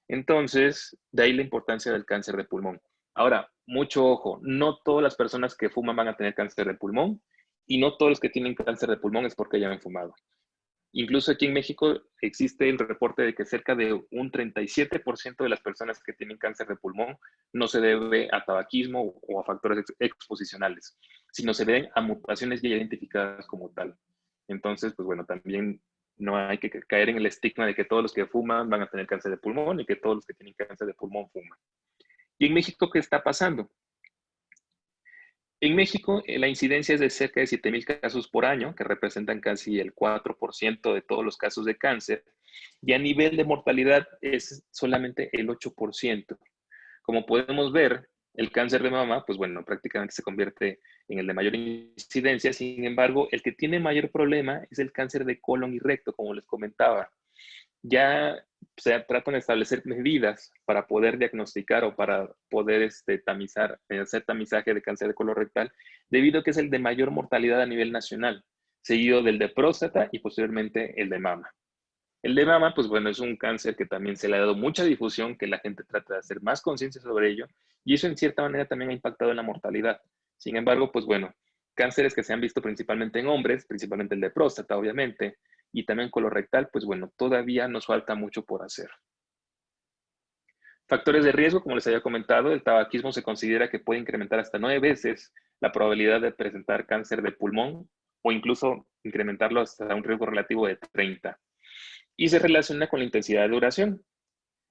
Entonces, de ahí la importancia del cáncer de pulmón. Ahora, mucho ojo, no todas las personas que fuman van a tener cáncer de pulmón y no todos los que tienen cáncer de pulmón es porque ya han fumado. Incluso aquí en México existe el reporte de que cerca de un 37% de las personas que tienen cáncer de pulmón no se debe a tabaquismo o a factores exposicionales, sino se deben a mutaciones ya identificadas como tal. Entonces, pues bueno, también no hay que caer en el estigma de que todos los que fuman van a tener cáncer de pulmón y que todos los que tienen cáncer de pulmón fuman. ¿Y en México qué está pasando? En México, la incidencia es de cerca de 7,000 casos por año, que representan casi el 4% de todos los casos de cáncer, y a nivel de mortalidad es solamente el 8%. Como podemos ver, el cáncer de mama, pues bueno, prácticamente se convierte en el de mayor incidencia. Sin embargo, el que tiene mayor problema es el cáncer de colon y recto, como les comentaba. Ya se tratan de establecer medidas para poder diagnosticar o para poder tamizar, hacer tamizaje de cáncer de colon rectal, debido a que es el de mayor mortalidad a nivel nacional, seguido del de próstata y posteriormente el de mama. El de mama, pues bueno, es un cáncer que también se le ha dado mucha difusión, que la gente trata de hacer más conciencia sobre ello, y eso en cierta manera también ha impactado en la mortalidad. Sin embargo, pues bueno, cánceres que se han visto principalmente en hombres, principalmente el de próstata, obviamente, y también colorectal, pues bueno, todavía nos falta mucho por hacer. Factores de riesgo, como les había comentado, el tabaquismo se considera que puede incrementar hasta 9 veces la probabilidad de presentar cáncer de pulmón o incluso incrementarlo hasta un riesgo relativo de 30. Y se relaciona con la intensidad de duración.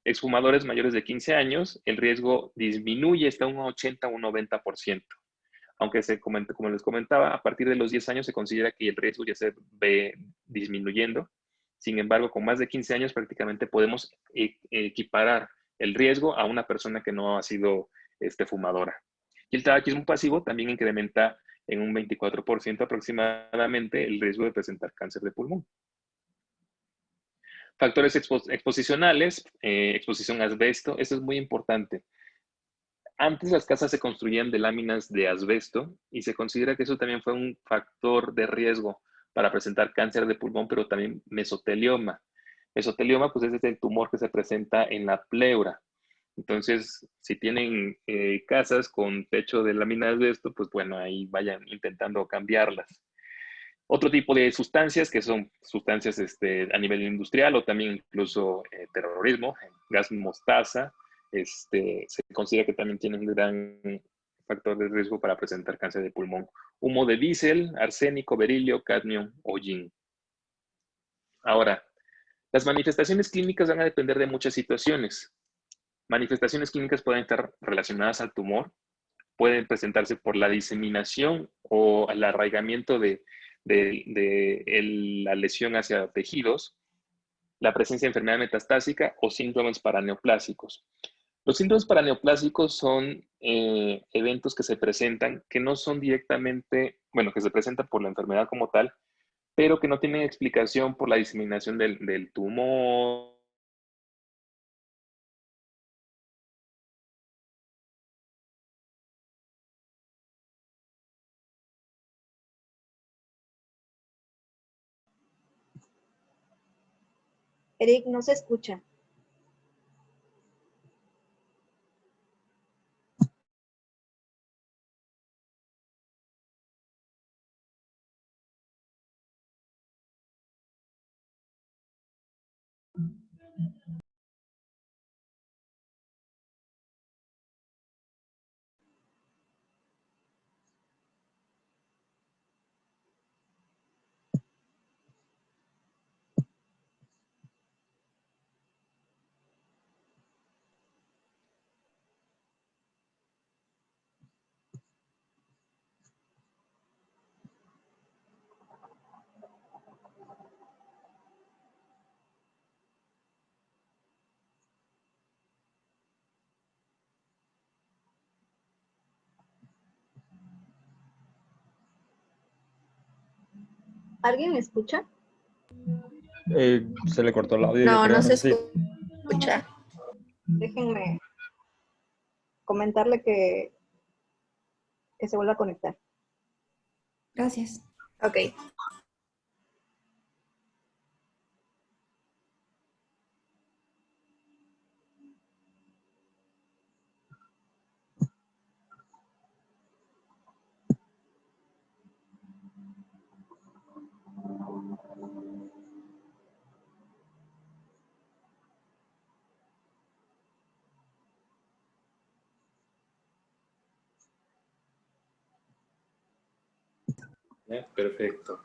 Exfumadores mayores de 15 años, el riesgo disminuye hasta un 80 o un 90%. Aunque como les comentaba, a partir de los 10 años se considera que el riesgo ya se ve disminuyendo. Sin embargo, con más de 15 años prácticamente podemos equiparar el riesgo a una persona que no ha sido fumadora. Y el tabaquismo pasivo también incrementa en un 24% aproximadamente el riesgo de presentar cáncer de pulmón. Factores exposicionales, exposición a asbesto, eso es muy importante. Antes las casas se construían de láminas de asbesto y se considera que eso también fue un factor de riesgo para presentar cáncer de pulmón, pero también mesotelioma. Mesotelioma, pues es el tumor que se presenta en la pleura. Entonces, si tienen casas con techo de lámina de asbesto, pues bueno, ahí vayan intentando cambiarlas. Otro tipo de sustancias, que son sustancias a nivel industrial o también incluso terrorismo, gas mostaza, se considera que también tiene un gran factor de riesgo para presentar cáncer de pulmón. Humo de diésel, arsénico, berilio, cadmio o yin. Ahora, las manifestaciones clínicas van a depender de muchas situaciones. Manifestaciones clínicas pueden estar relacionadas al tumor, pueden presentarse por la diseminación o el arraigamiento de la lesión hacia tejidos, la presencia de enfermedad metastásica o síndromes paraneoplásicos. Los síndromes paraneoplásicos son eventos que se presentan, que no son directamente, bueno, que se presentan por la enfermedad como tal, pero que no tienen explicación por la diseminación del tumor. Eric, no se escucha. ¿Alguien me escucha? Se le cortó el audio, yo No, creo. no se sé si- escucha. Déjenme comentarle que se vuelva a conectar. Gracias. Ok. Perfecto.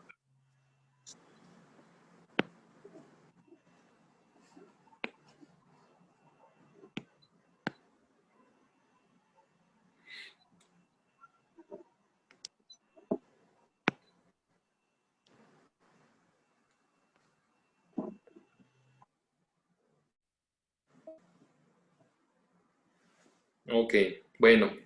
Ok, bueno,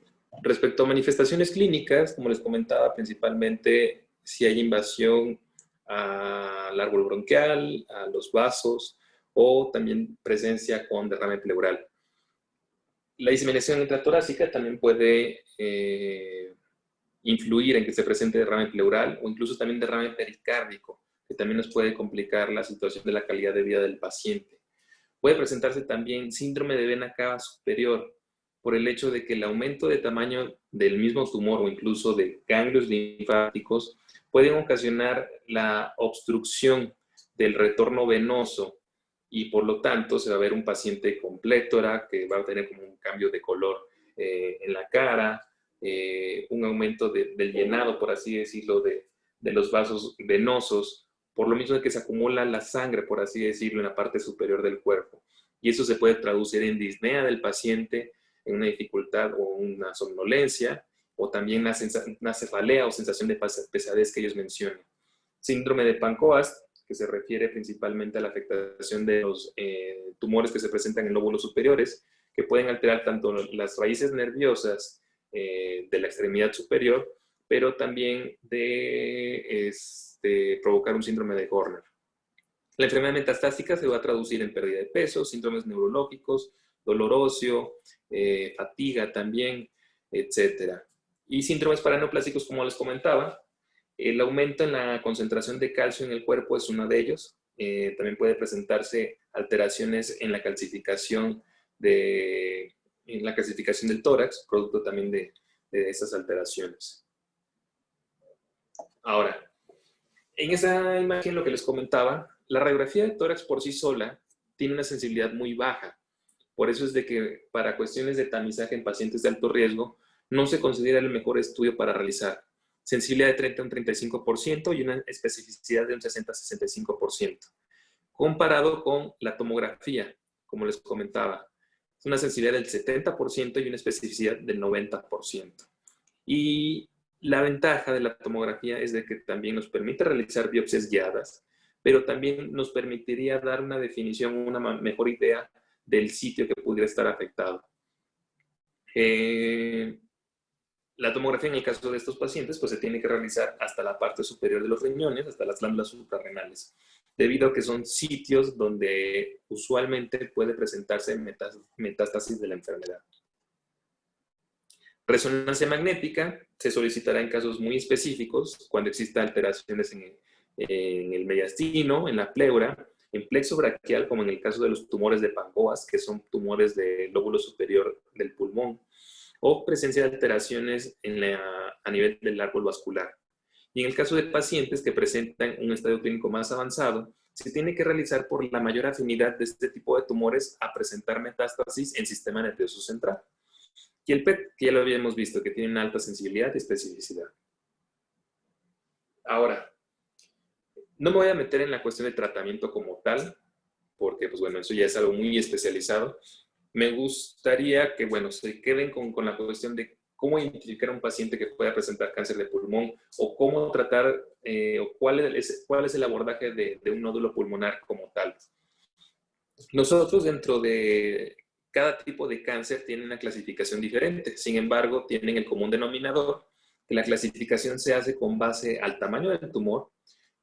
respecto a manifestaciones clínicas, como les comentaba, principalmente si hay invasión al árbol bronquial, a los vasos o también presencia con derrame pleural. La diseminación intratorácica también puede influir en que se presente derrame pleural o incluso también derrame pericárdico, que también nos puede complicar la situación de la calidad de vida del paciente. Puede presentarse también síndrome de vena cava superior por el hecho de que el aumento de tamaño del mismo tumor o incluso de ganglios linfáticos pueden ocasionar la obstrucción del retorno venoso y por lo tanto se va a ver un paciente con pléctora que va a tener como un cambio de color en la cara, un aumento del llenado, por así decirlo, de los vasos venosos, por lo mismo de que se acumula la sangre, por así decirlo, en la parte superior del cuerpo. Y eso se puede traducir en disnea del paciente, en una dificultad o una somnolencia, o también una cefalea o sensación de pesadez que ellos mencionan. Síndrome de Pancoast que se refiere principalmente a la afectación de los tumores que se presentan en lóbulos superiores, que pueden alterar tanto las raíces nerviosas de la extremidad superior, pero también de provocar un síndrome de Horner. La enfermedad metastásica se va a traducir en pérdida de peso, síndromes neurológicos, dolor óseo, fatiga también, etc. Y síndromes paraneoplásicos, como les comentaba, el aumento en la concentración de calcio en el cuerpo es uno de ellos. También puede presentarse alteraciones en la calcificación del tórax, producto también de esas alteraciones. Ahora, en esa imagen lo que les comentaba, la radiografía de tórax por sí sola tiene una sensibilidad muy baja. Por eso es de que para cuestiones de tamizaje en pacientes de alto riesgo no se considera el mejor estudio para realizar. Sensibilidad de 30 a un 35% y una especificidad de un 60 a 65%. Comparado con la tomografía, como les comentaba, es una sensibilidad del 70% y una especificidad del 90%. Y la ventaja de la tomografía es de que también nos permite realizar biopsias guiadas, pero también nos permitiría dar una definición, una mejor idea del sitio que pudiera estar afectado. La tomografía en el caso de estos pacientes pues se tiene que realizar hasta la parte superior de los riñones, hasta las glándulas suprarrenales, debido a que son sitios donde usualmente puede presentarse metástasis de la enfermedad. Resonancia magnética se solicitará en casos muy específicos, cuando exista alteraciones en el mediastino, en la pleura, en plexo braquial, como en el caso de los tumores de Pancoas, que son tumores del lóbulo superior del pulmón, o presencia de alteraciones a nivel del árbol vascular. Y en el caso de pacientes que presentan un estadio clínico más avanzado, se tiene que realizar por la mayor afinidad de este tipo de tumores a presentar metástasis en sistema nervioso central. Y el PET, que ya lo habíamos visto, que tiene una alta sensibilidad y especificidad. Ahora, no me voy a meter en la cuestión de tratamiento como tal, porque, pues bueno, eso ya es algo muy especializado. Me gustaría que, bueno, se queden con la cuestión de cómo identificar a un paciente que pueda presentar cáncer de pulmón o cómo tratar, o cuál es el abordaje de un nódulo pulmonar como tal. Nosotros, dentro de cada tipo de cáncer, tiene una clasificación diferente. Sin embargo, tienen el común denominador, que la clasificación se hace con base al tamaño del tumor,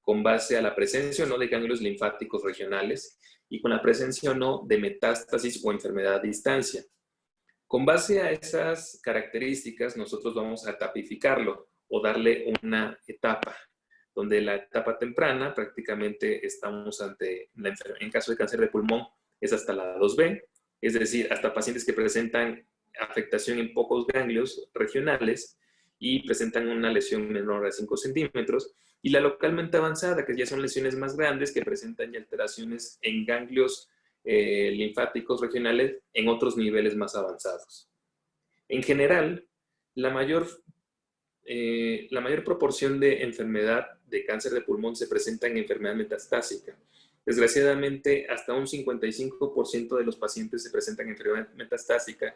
con base a la presencia o no de ganglios linfáticos regionales y con la presencia o no de metástasis o enfermedad a distancia. Con base a esas características, nosotros vamos a etapificarlo o darle una etapa, donde la etapa temprana prácticamente estamos ante, en caso de cáncer de pulmón, es hasta la 2B, es decir, hasta pacientes que presentan afectación en pocos ganglios regionales y presentan una lesión menor a 5 centímetros, y la localmente avanzada, que ya son lesiones más grandes que presentan ya alteraciones en ganglios linfáticos regionales en otros niveles más avanzados. En general, la mayor proporción de enfermedad de cáncer de pulmón se presenta en enfermedad metastásica. Desgraciadamente, hasta un 55% de los pacientes se presentan en enfermedad metastásica,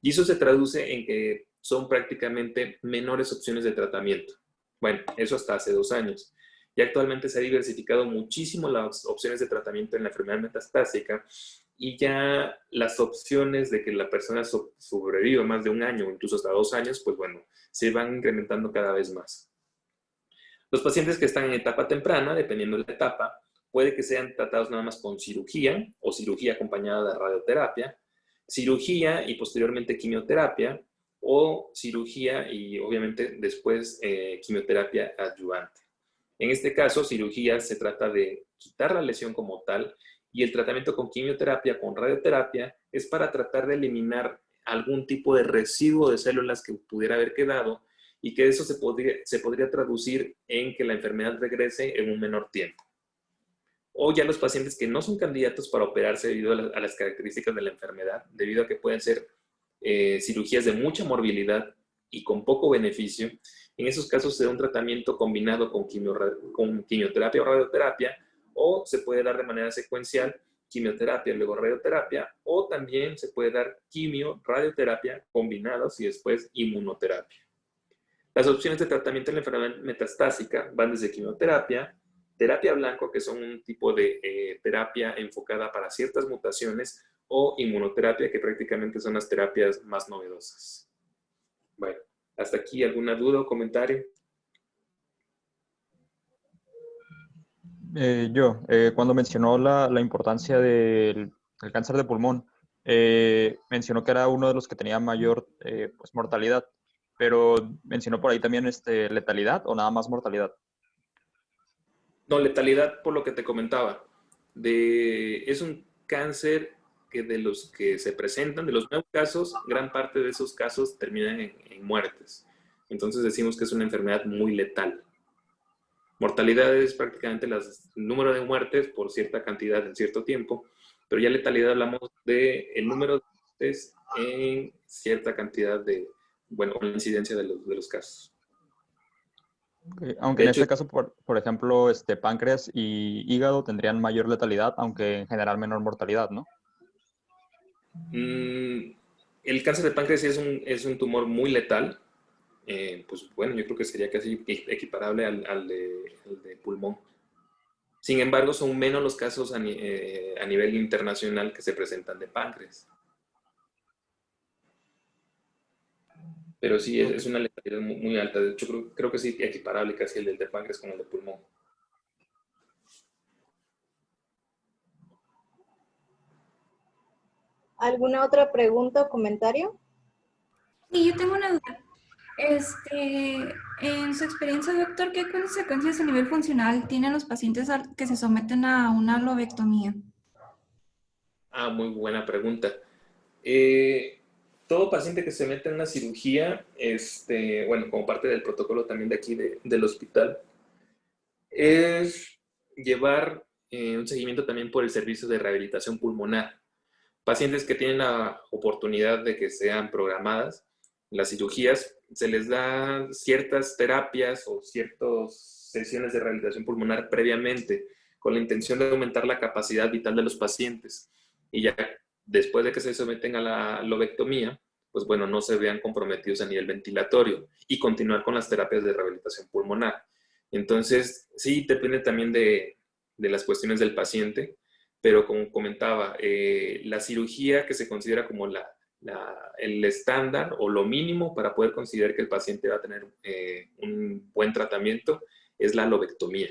y eso se traduce en que son prácticamente menores opciones de tratamiento. Bueno, eso hasta hace 2 años. Y actualmente se ha diversificado muchísimo las opciones de tratamiento en la enfermedad metastásica, y ya las opciones de que la persona sobreviva más de 1 año, incluso hasta 2 años, pues bueno, se van incrementando cada vez más. Los pacientes que están en etapa temprana, dependiendo de la etapa, puede que sean tratados nada más con cirugía o cirugía acompañada de radioterapia, cirugía y posteriormente quimioterapia, o cirugía y obviamente después quimioterapia adyuvante. En este caso, cirugía se trata de quitar la lesión como tal, y el tratamiento con quimioterapia, con radioterapia, es para tratar de eliminar algún tipo de residuo de células que pudiera haber quedado, y que eso se podría traducir en que la enfermedad regrese en un menor tiempo. O ya los pacientes que no son candidatos para operarse debido a las características de la enfermedad, debido a que pueden ser cirugías de mucha morbilidad y con poco beneficio, en esos casos se da un tratamiento combinado con quimioterapia o radioterapia, o se puede dar de manera secuencial quimioterapia, luego radioterapia, o también se puede dar quimio, radioterapia combinados y después inmunoterapia. Las opciones de tratamiento en la enfermedad metastásica van desde quimioterapia, terapia blanco, que son un tipo de terapia enfocada para ciertas mutaciones, o inmunoterapia, que prácticamente son las terapias más novedosas. Bueno, hasta aquí, ¿alguna duda o comentario? Cuando mencionó la importancia del cáncer de pulmón, mencionó que era uno de los que tenía mayor pues, mortalidad, pero mencionó por ahí también letalidad o nada más mortalidad. No, letalidad por lo que te comentaba. Es un cáncer que de los que se presentan, de los nuevos casos, gran parte de esos casos terminan en muertes. Entonces decimos que es una enfermedad muy letal. Mortalidad es prácticamente el número de muertes por cierta cantidad en cierto tiempo, pero ya letalidad hablamos del número de muertes en cierta cantidad de, bueno, la incidencia de los casos. Aunque De en hecho, este caso, por ejemplo, páncreas y hígado tendrían mayor letalidad, aunque en general menor mortalidad, ¿no? el cáncer de páncreas es un tumor muy letal. Pues bueno, yo creo que sería casi equiparable al de pulmón. Sin embargo, son menos los casos a nivel internacional que se presentan de páncreas. Pero sí, es una letalidad muy, muy alta. De hecho, creo que sí, equiparable casi el del de páncreas con el de pulmón. ¿Alguna otra pregunta o comentario? Sí, yo tengo una duda. En su experiencia, doctor, ¿qué consecuencias a nivel funcional tienen los pacientes que se someten a una lobectomía? Ah, muy buena pregunta. Todo paciente que se mete en una cirugía, bueno, como parte del protocolo también de aquí del hospital, es llevar un seguimiento también por el servicio de rehabilitación pulmonar. Pacientes que tienen la oportunidad de que sean programadas las cirugías, se les da ciertas terapias o ciertas sesiones de rehabilitación pulmonar previamente con la intención de aumentar la capacidad vital de los pacientes. Y ya después de que se someten a la lobectomía, pues bueno, no se vean comprometidos a nivel ventilatorio y continuar con las terapias de rehabilitación pulmonar. Entonces, sí, depende también de las cuestiones del paciente, pero como comentaba, la cirugía que se considera como el estándar o lo mínimo para poder considerar que el paciente va a tener un buen tratamiento es la lobectomía.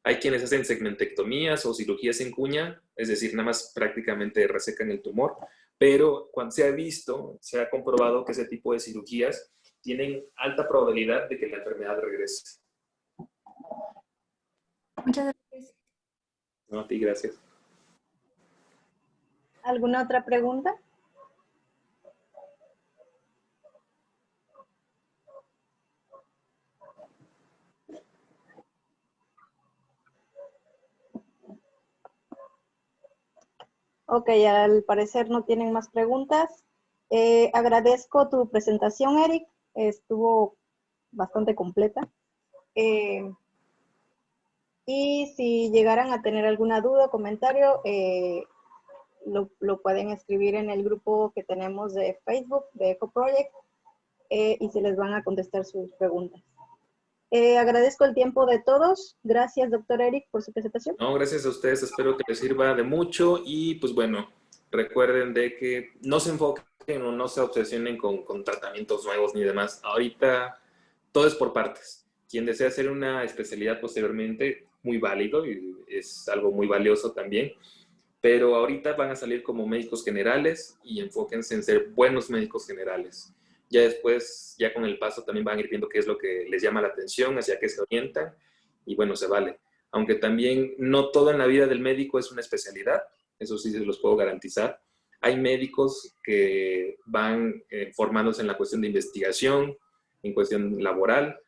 Hay quienes hacen segmentectomías o cirugías en cuña, es decir, nada más prácticamente resecan el tumor, pero cuando se ha visto, se ha comprobado que ese tipo de cirugías tienen alta probabilidad de que la enfermedad regrese. Muchas gracias. No, a ti, gracias. ¿Alguna otra pregunta? Ok, al parecer no tienen más preguntas. Agradezco tu presentación, Eric. Estuvo bastante completa. Y si llegaran a tener alguna duda o comentario, lo pueden escribir en el grupo que tenemos de Facebook, de EcoProject, y se les van a contestar sus preguntas. Agradezco el tiempo de todos. Gracias, doctor Eric, por su presentación. No, gracias a ustedes. Espero que les sirva de mucho y pues bueno, recuerden de que no se enfoquen o no se obsesionen con tratamientos nuevos ni demás. Ahorita todo es por partes. Quien desea hacer una especialidad posteriormente, muy válido y es algo muy valioso también. Pero ahorita van a salir como médicos generales y enfóquense en ser buenos médicos generales. Ya después, ya con el paso, también van a ir viendo qué es lo que les llama la atención, hacia qué se orientan y bueno, se vale. Aunque también no todo en la vida del médico es una especialidad, eso sí se los puedo garantizar. Hay médicos que van formándose en la cuestión de investigación, en cuestión laboral,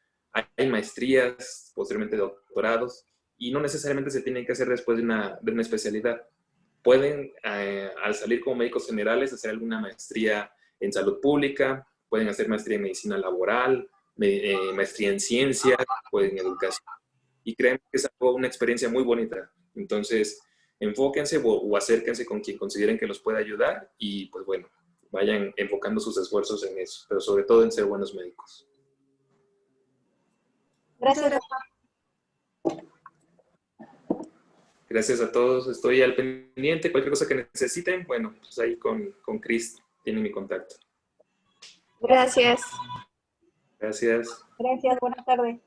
hay maestrías, posteriormente doctorados, y no necesariamente se tienen que hacer después de una especialidad. Pueden, al salir como médicos generales, hacer alguna maestría en salud pública, pueden hacer maestría en medicina laboral, maestría en ciencias, pueden en educación. Y créanme que es una experiencia muy bonita. Entonces, enfóquense o acérquense con quien consideren que los pueda ayudar y pues bueno, vayan enfocando sus esfuerzos en eso, pero sobre todo en ser buenos médicos. Gracias. Gracias a todos, estoy al pendiente. Cualquier cosa que necesiten, bueno, pues ahí con Cris tienen mi contacto. Gracias. Gracias. Gracias, buenas tardes.